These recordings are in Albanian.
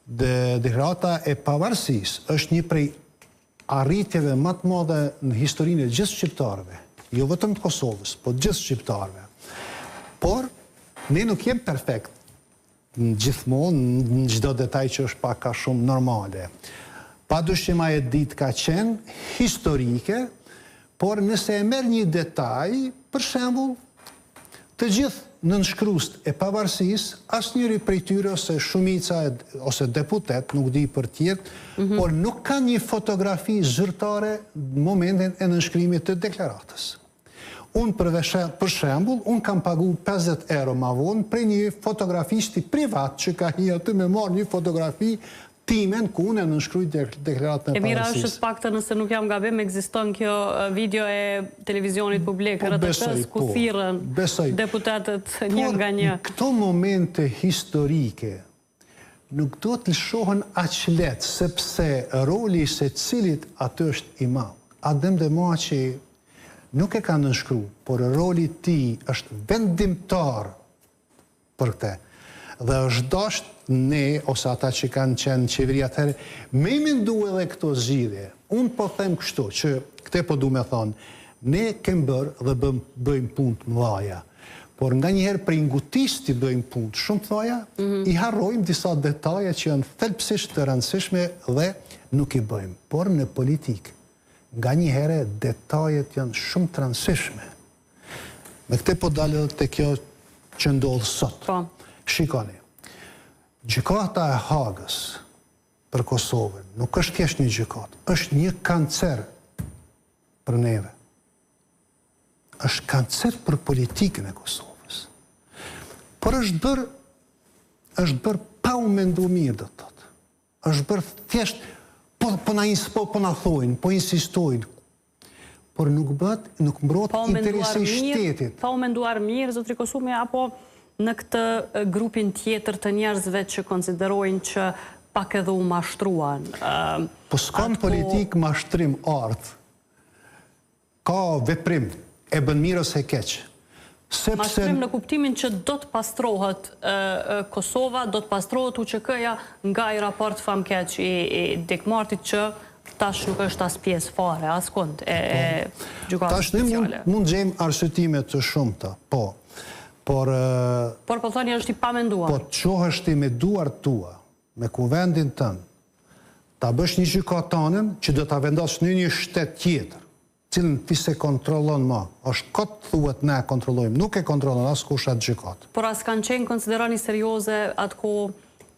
Deklarata e pavarësisë është një prej arritjeve më të mëdha në historinë e gjithë shqiptarëve, jo vetëm të Kosovës, po të gjithë shqiptarëve. Por ne nuk jemi perfekt gjithmonë në çdo detaj që është pak a shumë normale. Padyshim ajo ditë ka qenë historike, por nëse e merr një detaj, për shembull, të gjithë nënshkruast e pavarësisë, asnjëri prej tyre ose shumica ose deputet, nuk di për tjerë, por nuk ka një fotografi zyrtare në momentin e nënshkrimit të deklaratës. Unë për shembull, unë kam pagu 50 euro ma vonë për një fotografisti privat që ka një aty me marrë një fotografi timen ku unë e nënshkruaj deklaratën e pavarësisë. E mira është të paktën nëse nuk jam gabim, ekziston kjo video e televizionit publik, RTS, ku thirrën deputetët një nga një. Por këto momente historike nuk do të lëshohen aq lehtë, sepse roli i secilit aty është i madh. Adem Dema që nuk e ka nënshkruar, por roli i tij është vendimtar për këtë. Dhe është dashur ne, ose ata që kanë qenë në qeveri atëherë, me i mendu edhe këto zgjidhje. Unë po them kështu, që këte po du me thonë, ne kemë bërë dhe bëjmë punë të mëdha. Por nga njëherë prej ngutisë të bëjmë punë të shumë të mëdha, i harrojmë disa detaje që janë thelbësisht të rëndësishme dhe nuk i bëjmë. Por në politikë, nga njëherë detajet janë shumë të rëndësishme. Me këte po dalë edhe të kjo që ndodhë sot. Shikoni, gjykata e Hagës për Kosovën nuk është thjesht një gjykatë, është një kancer për neve. Është kancer për politikën e Kosovës. Por është bërë pa u mendu mirë, do të thotë. Është bërë thjesht po na thojnë, po insistojnë. Por nuk mbrot interesi i shtetit. Pa u menduar mirë, zotri Kosumi, apo në këtë grupin tjetër të njerëzve që konsiderojnë që pak edhe u mashtruan. Po s'kam politik mashtrim art. Ka veprim, e bën mirë ose keq. Mashtrim në kuptimin që do të pastrohet Kosova, do të pastrohet UÇK-ja nga i raport famkeq i Dekmartit që tash nuk është as pjesë fare, as kund e gjykatës speciale. Tash ne mund gjejmë arsyetime të shumta, po. Por po thoni është i pamenduar. Po të qohesh ti me duart tua, me kuvendin tënë, ta bësh një gjykatanën që do ta vendos në një shtet tjetër, cilën ti se kontrollon ma, është këtë thuhet ne kontrollojmë, nuk e kontrollon as kush atë gjykatë. Por as kanë qenë konsideroni serioze atëko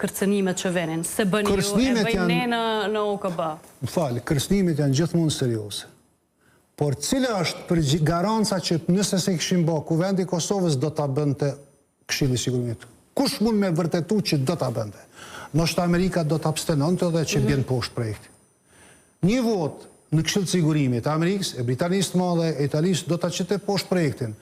kërcënimet që venin, se bëni ju e bëjnë ne në OKB? Më falë, kërcënimet janë gjithmonë serioze. Por cila është për garanca që nëse se këshim bë, kuvendi Kosovës do ta bënte Këshilli i Sigurimit? Kush mund me vërtetu që do ta bënte? Ndoshta Amerika do ta abstenonte dhe që bjen poshtë projekti. Një votë në Këshill të Sigurimit, Amerikës, e Britanisë të Madhe, e Italisë do ta qite poshtë projektin.